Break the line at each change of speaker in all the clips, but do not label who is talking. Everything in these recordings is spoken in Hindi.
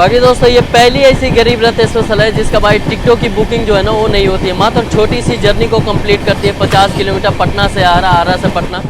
बाकी दोस्तों ये पहली ऐसी गरीब रथ स्पेशल है जिसका भाई टिकटों की बुकिंग जो है ना वो नहीं होती है। मात्र छोटी सी जर्नी को कंप्लीट करती है, 50 किलोमीटर पटना से आरा, आरा से पटना।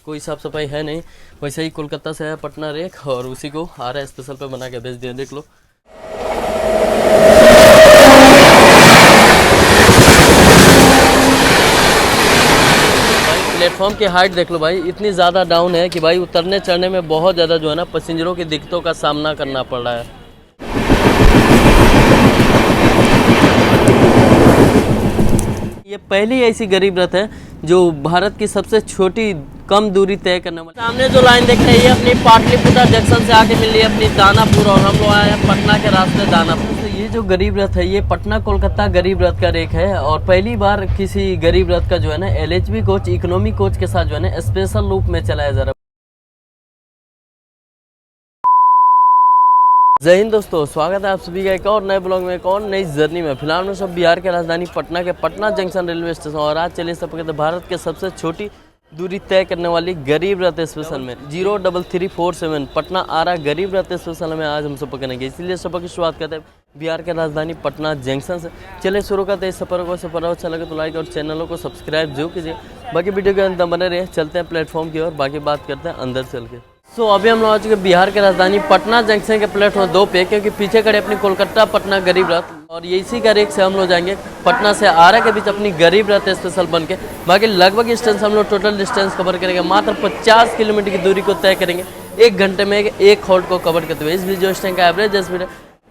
कोई साफ सफाई है नहीं, वैसे ही कोलकाता से है पटना रेक और उसी को आरा स्पेशल पे बना के भेज दिया। देख लो प्लेटफॉर्म की हाइट देख लो भाई, इतनी ज़्यादा डाउन है कि भाई उतरने चढ़ने में बहुत ज़्यादा जो है ना पैसेंजरों की दिक्कतों का सामना करना पड़ रहा है। ये पहली ऐसी गरीब रथ है जो भारत की सबसे छोटी कम दूरी तय करने वाली। सामने जो लाइन देख रहे हैं ये अपनी पाटलिपुत्र जंक्शन से आके मिल रही है अपनी दानापुर, और हम लोग आए हैं पटना के रास्ते दानापुर। तो ये जो गरीब रथ है ये पटना कोलकाता गरीब रथ का रेक है और पहली बार किसी गरीब रथ का जो है ना LHB कोच, इकोनॉमी कोच के साथ जो है ना स्पेशल रूप में चलाया जा रहा है। जय हिंद दोस्तों, स्वागत है आप सभी का एक और नए ब्लॉग में, एक और नई जर्नी में। फिलहाल में सब बिहार के राजधानी पटना के पटना जंक्शन रेलवे स्टेशन और आज चलिए सब कहते भारत के सबसे छोटी दूरी तय करने वाली गरीब रथ स्पेशल में 03347 पटना आरा गरीब रथ स्पेशल में आज हम सफर करेंगे। इसलिए सफर की शुरुआत करते हैं बिहार के राजधानी पटना जंक्शन से। चलिए शुरू करते हैं इस सफर को। सफर अच्छा लगे तो लाइक और चैनलों को सब्सक्राइब जरूर कीजिए। बाकी वीडियो के अंत बने रहे। चलते हैं प्लेटफॉर्म की ओर, बाकी बात करते हैं अंदर चल के। अभी हम लोग आ चुके बिहार के राजधानी पटना जंक्शन के प्लेटफॉर्म 2 पे, क्योंकि पीछे खड़े अपनी कोलकाता पटना गरीब रथ और ये इसी का रेक से हम लोग जाएंगे पटना से आरा के बीच अपनी गरीब रथ स्पेशल बन के। बाकी लगभग डिस्टेंस हम लोग टोटल डिस्टेंस कवर करेंगे, मात्र 50 किलोमीटर की दूरी को तय करेंगे 1 घंटे में एक हॉल्ट को कवर करते हुए। इस बीच जो स्टैंड का एवरेज स्पीड है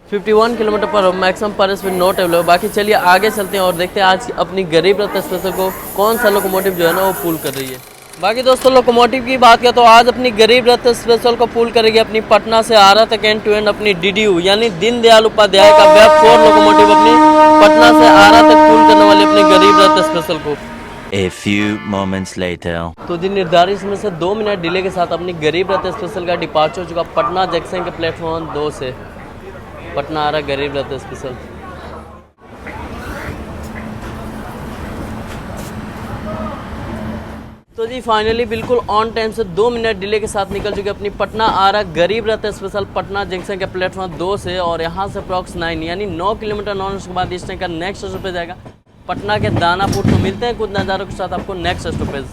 51 किलोमीटर पर, मैक्सिमम पर स्पीड नॉट अवेलेबल। बाकी चलिए आगे चलते हैं और देखते हैं आज अपनी गरीब रथ स्पेशल को कौन सा लोकोमोटिव जो है ना वो पुल कर रही है। बाकी दोस्तों लोकोमोटिव की बात करें तो आज अपनी गरीब रथ स्पेशल को पुल करेगी अपनी पटना से आरा तक एंड टू एंड अपनी DDU यानी दीनदयाल उपाध्याय का वेब 4 लोकोमोटिव अपनी पटना से आरा तक पुल करने वाली अपनी गरीब रथ स्पेशल को।
A few moments later.
तो दिन निर्धारित समय से 2 मिनट डिले के साथ अपनी गरीब रथ स्पेशल का डिपार्चर हो चुका पटना जंक्शन के प्लेटफॉर्म 2 से पटना आरा गरीब रथ स्पेशल। तो जी फाइनली बिल्कुल ऑन टाइम से 2 मिनट डिले के साथ निकल चुके अपनी पटना आरा गरीब रथ स्पेशल पटना जंक्शन के प्लेटफॉर्म 2 से। और यहाँ से अप्रॉक्स 9 यानी 9 किलोमीटर 9 के बाद इस टाइम का नेक्स्ट स्टॉपेज जाएगा पटना के दानापुर। तो मिलते हैं कुछ नज़ारों के साथ आपको नेक्स्ट स्टॉपेज।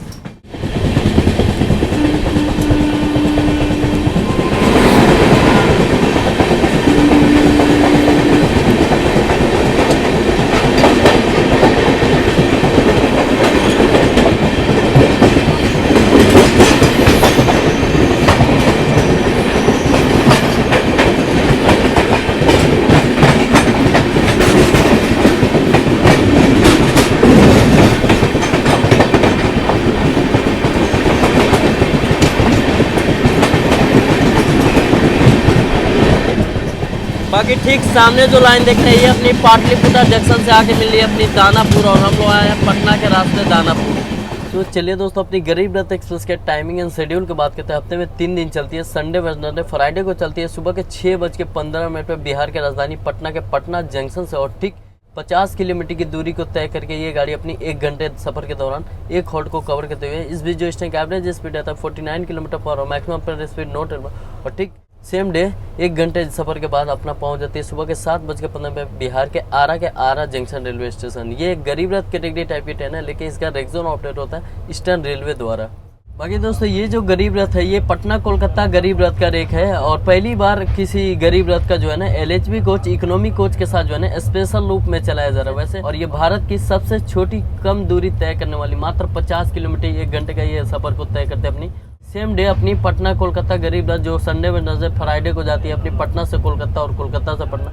बाकी ठीक सामने जो लाइन देख रही है अपनी पाटलिपुत्र जंक्शन से आके मिल रही है अपनी दानापुर, और हम लोग आए हैं पटना के रास्ते दानापुर। तो चलिए दोस्तों अपनी गरीब रथ एक्सप्रेस के टाइमिंग एंड शेड्यूल की बात करते हैं। हफ्ते में 3 दिन चलती है, संडे वेडनेसडे फ्राइडे को चलती है सुबह के 6:15 पर बिहार के राजधानी पटना के पटना जंक्शन से। और ठीक 50 किलोमीटर की दूरी को तय करके ये गाड़ी अपनी 1 घंटे सफर के दौरान एक हॉल्ट को कवर करते हुए इस बीच जो इस टाइम का एवरेज स्पीड रहता है 49 किलोमीटर पर और मैक्सिमम पर स्पीड नॉट। और ठीक सेम डे 1 घंटे सफर के बाद अपना पहुंच जाती है सुबह के 7:15 पे बिहार के आरा जंक्शन रेलवे स्टेशन। ये एक गरीब रथ कैटेगरी टाइप की ट्रेन है, लेकिन इसका रेड जोन ऑपरेट होता है ईस्टर्न रेलवे द्वारा। बाकी दोस्तों ये जो गरीब रथ है ये पटना कोलकाता गरीब रथ का रेक है और पहली बार किसी गरीब रथ का जो है ना LHB कोच, इकोनॉमी कोच के साथ जो है ना स्पेशल रूप में चलाया जा रहा है वैसे। और ये भारत की सबसे छोटी कम दूरी तय करने वाली मात्र 50 किलोमीटर 1 घंटे का ये सफर को तय करते अपनी सेम डे अपनी पटना कोलकाता गरीब रथ जो संडे वेडनेसडे फ्राइडे को जाती है अपनी पटना से कोलकाता और कोलकाता से पटना।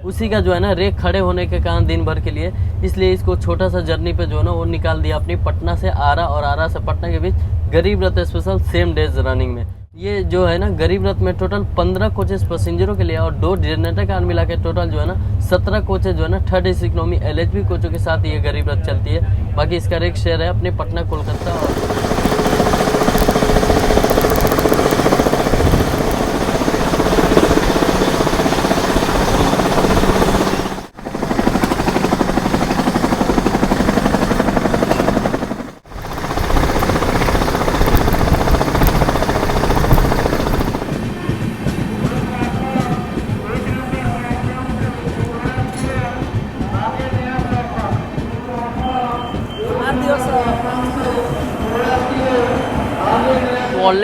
उसी का जो है ना रेक खड़े होने के कारण दिन भर के लिए, इसलिए इसको छोटा सा जर्नी पे जो है ना वो निकाल दिया अपनी पटना से आरा और आरा से पटना के बीच गरीब रथ स्पेशल सेम डेज रनिंग में। ये जो है ना गरीब रथ में टोटल 15 कोचेस पैसेंजरों के लिए और 2 जनरेटर कार मिला के टोटल जो है ना 17 कोचेस जो है ना थर्ड एसी इकोनॉमी LHB कोचों के साथ ये गरीब रथ चलती है। बाकी इसका रेक शेयर है अपने पटना कोलकाता और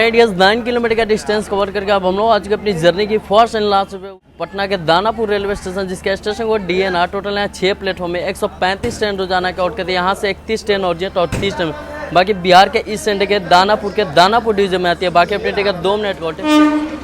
ऑलराइट यस 9 किलोमीटर का डिस्टेंस कवर करके अब हम लोग आज की अपनी जर्नी की फर्स्ट एंड लास्ट पे पटना के दानापुर रेलवे स्टेशन, जिसका स्टेशन को DNR। टोटल यहाँ 6 प्लेटफॉर्म में 135 ट्रेन रोजाना के आउट करते हैं। यहाँ से 31 ट्रेन अर्जेंट और 30 ट्रेन बाकी बिहार के ईस्ट एंड के दानापुर डिवीजन में आती है। बाकी अपनी टिकट 2 मिनट का होते।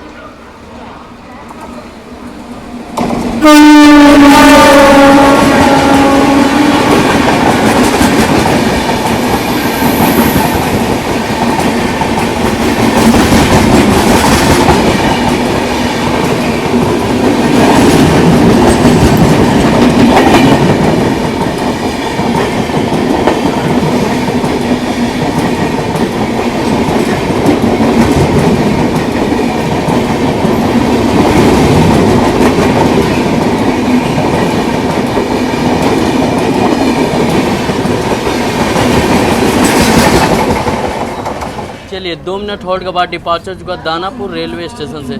चलिए 2 मिनट होल्ड के बाद डिपार्चर चुका दानापुर रेलवे स्टेशन से।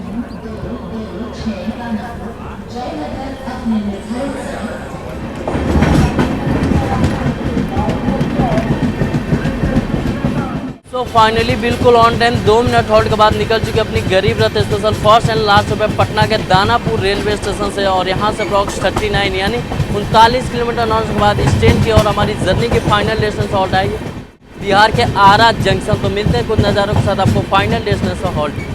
तो फाइनली बिल्कुल ऑन टाइम 2 मिनट होल्ड के बाद निकल चुकी अपनी गरीब रथ स्टेशन फर्स्ट एंड लास्ट पे पटना के दानापुर रेलवे स्टेशन से। और यहाँ से अप्रॉक्स 39 यानी 39 किलोमीटर नॉर्थ के बाद इस ट्रेन की और हमारी जर्नी की फाइनल डेस्टिनेशन हॉल्ट आएगी बिहार के आरा जंक्शन। तो मिलते हैं कुछ नज़ारों के साथ आपको फाइनल डेस्टिनेशन हॉल्ट।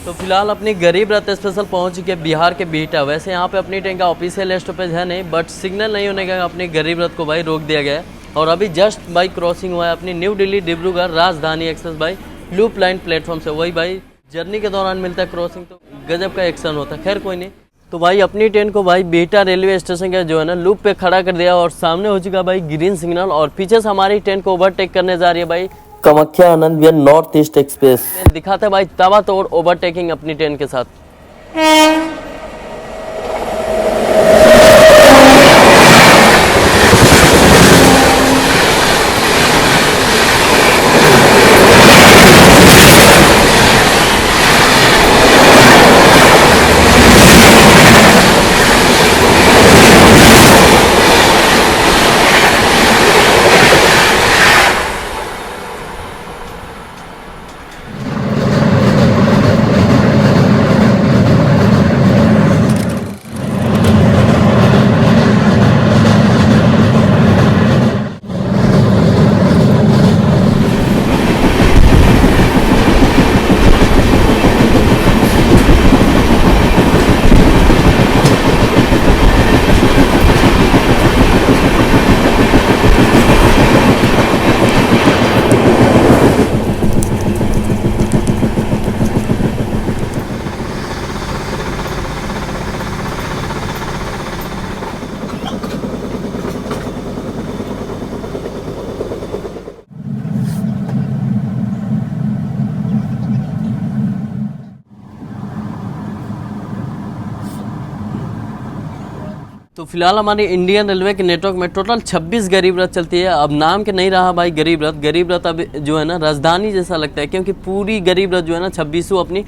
तो फिलहाल अपनी गरीब रथ स्पेशल पहुंच चुके बिहार के बिहटा। वैसे यहाँ पे अपनी ट्रेन का ऑफिशियल स्टॉपेज है नहीं, बट सिग्नल नहीं होने का अपनी गरीब रथ को भाई रोक दिया गया है। और अभी जस्ट भाई क्रॉसिंग हुआ है अपनी न्यू दिल्ली डिब्रूगढ़ राजधानी एक्सप्रेस भाई लूप लाइन प्लेटफॉर्म से। वही भाई जर्नी के दौरान मिलता है क्रॉसिंग, तो गजब का एक्शन होता है। खैर कोई नहीं। तो भाई अपनी ट्रेन को भाई बिहटा रेलवे स्टेशन का जो है ना लूप पे खड़ा कर दिया और सामने हो चुका भाई ग्रीन सिग्नल। और पीछे से हमारी ट्रेन को ओवरटेक करने जा रही है भाई Kamakhya Anand Vihar north east express. दिखाते हैं भाई ताबड़तोड़ ओवरटेकिंग अपनी ट्रेन के साथ। तो फिलहाल हमारी इंडियन रेलवे के नेटवर्क में टोटल 26 गरीब रथ चलती है। अब नाम के नहीं रहा भाई गरीब रथ अब जो है ना राजधानी जैसा लगता है, क्योंकि पूरी गरीब रथ जो है ना 26 अपनी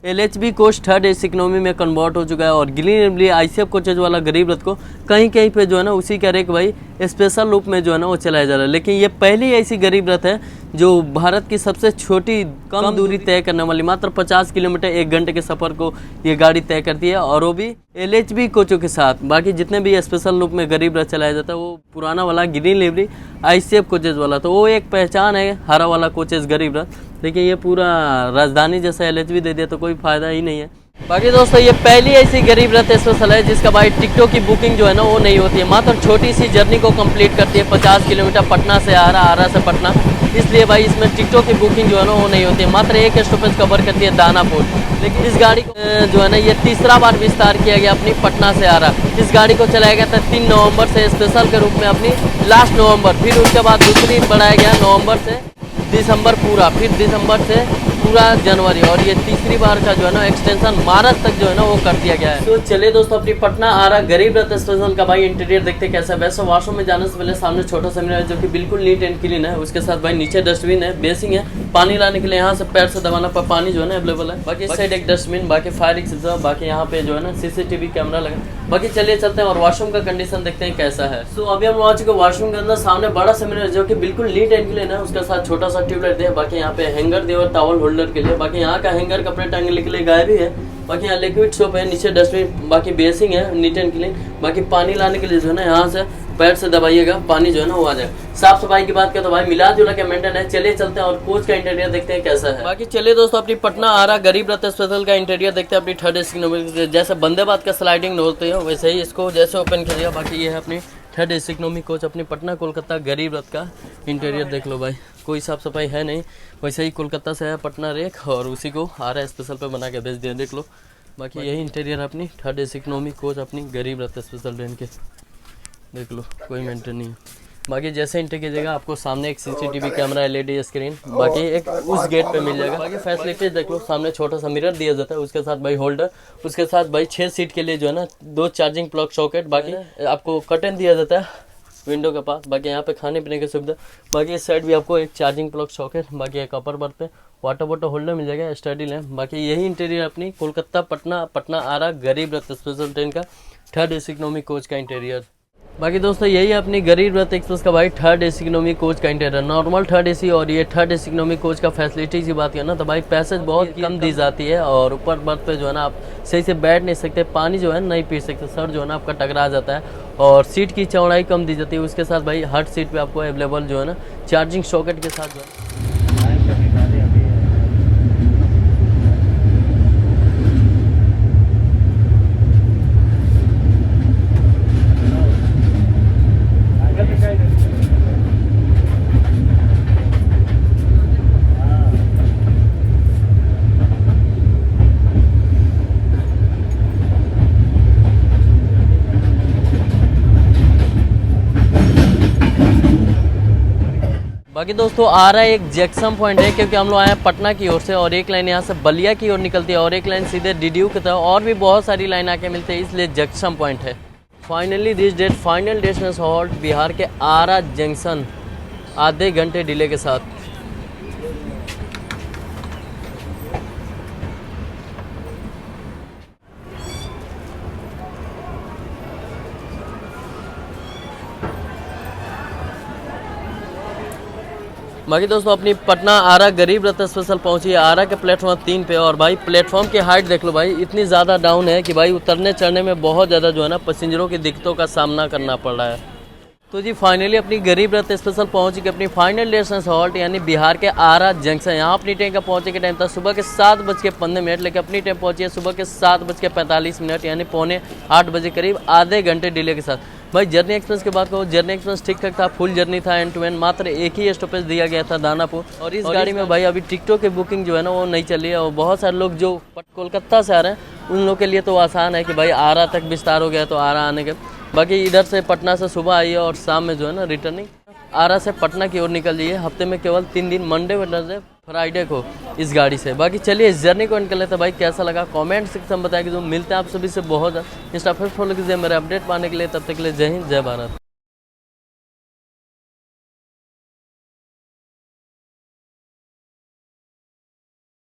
LHB coach third AC economy में कन्वर्ट हो चुका है। और गिली ICF कोचेज वाला गरीब रथ को कहीं कहीं पे जो है ना उसी का एक भाई स्पेशल रूप में जो है ना वो चलाया जा रहा है। लेकिन ये पहली ऐसी गरीब रथ है जो भारत की सबसे छोटी कम दूरी तय करने वाली मात्र 50 किलोमीटर 1 घंटे के सफ़र को ये गाड़ी तय करती है, और वो भी LHB कोचों के साथ। बाकी जितने भी स्पेशल रूप में गरीब रथ चलाया जाता है वो पुराना वाला ग्रीन लिवरी ICF कोचेज वाला, तो वो एक पहचान है हरा वाला कोचेज गरीब रथ। लेकिन ये पूरा राजधानी जैसा LHB दे दिया तो कोई फ़ायदा ही नहीं है। बाकी दोस्तों ये पहली ऐसी गरीब रथ स्पेशल है जिसका भाई टिकटों की बुकिंग जो है ना वो नहीं होती है, मात्र छोटी सी जर्नी को कंप्लीट करती है 50 किलोमीटर पटना से आरा से पटना, इसलिए भाई इसमें टिकटों की बुकिंग जो है ना वो नहीं होती है, मात्र एक स्टॉपेज कवर करती है दानापुर। लेकिन इस गाड़ी को जो है ना ये तीसरा बार विस्तार किया गया अपनी पटना से आरा। इस गाड़ी को चलाया गया था 3 नवंबर से स्पेशल के रूप में अपनी लास्ट नवंबर, फिर उसके बाद दूसरी बढ़ाया गया नवंबर से दिसंबर पूरा, फिर दिसंबर से पूरा जनवरी, और ये तीसरी बार का जो है ना एक्सटेंशन मार्च तक जो है ना वो कर दिया गया है। तो चलिए दोस्तों अपनी पटना आरा गरीब रथ स्पेशल का भाई इंटीरियर देखते कैसा है। वैसे वॉशरूम में जाने से पहले सामने छोटा सा मिरर है जो कि बिल्कुल नीट एंड क्लीन है, उसके साथ भाई नीचे डस्टबिन है, बेसिंग है, पानी लाने के लिए यहाँ से पैर से दबाना पर पानी जो है ना अवेलेबल है। बाकी इस साइड एक डस्टबिन, बाकी फायर एक्सिट, बाकी यहाँ पे जो है ना सीसीटीवी कैमरा लगा। बाकी चलिए चलते हैं और वॉशरूम का कंडीशन देखते हैं कैसा है। तो अभी हम आ चुके वॉशरूम के अंदर, सामने बड़ा सा मिरर जो कि बिल्कुल नीट एंड क्लीन है, उसके साथ छोटा सा ट्यूबलाइट है। बाकी यहाँ पे हैंगर दिया टॉवल होल्डर के लिए, बाकी यहाँ का हैंगर कपड़े टांगने के लिए गाय भी है। बाकी यहाँ लिक्विड सोप है, नीचे डस्टबिन, बाकी बेसिंग है नीट एंड क्लीन। बाकी पानी लाने के लिए जो है ना यहाँ से पैर से दबाइएगा, पानी जो है ना वो आ जाएगा। साफ सफाई की बात करें तो भाई मिला जुला के मेंटेन है। चलिए चलते हैं और कोच का इंटीरियर देखते हैं कैसा है। बाकी चलिए दोस्तों अपनी पटना आरा गरीब रथ स्पेशल का इंटीरियर देखते हैं अपनी थर्ड एसी इकोनॉमी। जैसे बंदे बात का स्लाइडिंग होती है वैसे ही इसको जैसे ओपन कीजिएगा। बाकी ये है अपनी थर्ड एसी इकोनॉमी कोच अपनी पटना कोलकाता गरीब रथ का इंटीरियर देख लो भाई, कोई साफ सफाई है नहीं, वैसे ही कोलकाता से है पटना रेक और उसी को आरा स्पेशल पे बना के भेज दिया, देख लो। बाकी यही इंटीरियर अपनी थर्ड एसी इकोनॉमी कोच अपनी गरीब रथ स्पेशल ट्रेन के, देख लो कोई मेंटेन नहीं है। बाकी जैसे एंटर कीजिएगा आपको सामने एक सीसीटीवी कैमरा एलईडी स्क्रीन, बाकी एक उस गेट पे मिल जाएगा। बाकी फैसिलिटीज देख लो, सामने छोटा सा मिरर दिया जाता है, उसके साथ भाई होल्डर, उसके साथ भाई 6 सीट के लिए जो है ना 2 चार्जिंग प्लग सॉकेट। बाकी आपको कर्टन दिया जाता है विंडो के पास। बाकी यहाँ पे खाने पीने की सुविधा। बाकी इस साइड भी आपको एक चार्जिंग प्लग सॉकेट, बाकी एक अपर बर्थ पे वाटर बॉटल होल्डर मिल जाएगा, स्टडी लैम्प। बाकी यही इंटीरियर अपनी कोलकाता पटना आरा गरीब रथ स्पेशल ट्रेन का थर्ड एसी इकोनॉमी कोच का इंटीरियर। बाकी दोस्तों यही अपनी गरीब रथ एक्सप्रेस का भाई थर्ड एसी इकोनॉमी कोच का इंटीरियर, नॉर्मल थर्ड एसी और ये थर्ड एसी इकोनॉमी कोच का फैसिलिटी की बात करें ना तो भाई पैसेज बहुत कम दी जाती है, और ऊपर बर्थ पे जो है ना आप सही से बैठ नहीं सकते, पानी जो है नहीं पी सकते, सर जो है ना आपका टकरा जाता है, और सीट की चौड़ाई कम दी जाती है। उसके साथ भाई हर सीट पे आपको अवेलेबल जो है ना चार्जिंग सॉकेट के साथ जो है। बाकी दोस्तों आरा एक जंक्शन पॉइंट है, क्योंकि हम लोग आए हैं पटना की ओर से, और एक लाइन यहाँ से बलिया की ओर निकलती है और एक लाइन सीधे डीडीयू की तरफ, और भी बहुत सारी लाइन आके मिलती है, इसलिए जंक्शन पॉइंट है। Finally this date final destination halt Bihar के आरा जंक्शन, आधे घंटे डिले के साथ। बाकी दोस्तों अपनी पटना आरा गरीब रथ स्पेशल पहुंची है आरा के प्लेटफॉर्म 3 पे, और भाई प्लेटफॉर्म की हाइट देख लो भाई, इतनी ज़्यादा डाउन है कि भाई उतरने चढ़ने में बहुत ज़्यादा जो है ना पैसेंजरों की दिक्कतों का सामना करना पड़ रहा है। तो जी फाइनली अपनी गरीब रथ स्पेशल पहुंची अपनी फाइनल डेस्टिनेशन हॉल्ट यानी बिहार के आरा जंक्शन। यहाँ अपनी ट्रेन का पहुंचे के टाइम था सुबह के 7:15, लेकिन अपनी ट्रेन पहुंची है सुबह के 7:45 यानी 7:45 बजे करीब, आधे घंटे डिले के साथ। भाई जर्नी एक्सप्रेस की बात करो, जर्नी एक्सप्रेस ठीक ठाक था, फुल जर्नी था एंड टू एंड, मात्र एक ही स्टॉपेज दिया गया था दानापुर। और इस गाड़ी में भाई अभी टिकटों की बुकिंग जो है ना वो नहीं चली है, और बहुत सारे लोग जो कोलकाता से आ रहे हैं उन लोगों के लिए तो आसान है कि भाई आरा तक विस्तार हो गया तो आरा आने के। बाकी इधर से पटना से सुबह आई है और शाम में जो है ना रिटर्निंग आरा से पटना की ओर निकल जाइए। हफ्ते में केवल 3 दिन, मंडे वेडनेसडे फ्राइडे को इस गाड़ी से। बाकी चलिए इस जर्नी को निकल लेते हैं। भाई कैसा लगा कमेंट सेक्शन में बताया कि जो मिलते हैं आप सभी से बहुत इंस्टा पर फॉलो कीजिए मेरे अपडेट पाने के लिए। तब तक के लिए जय हिंद जय भारत।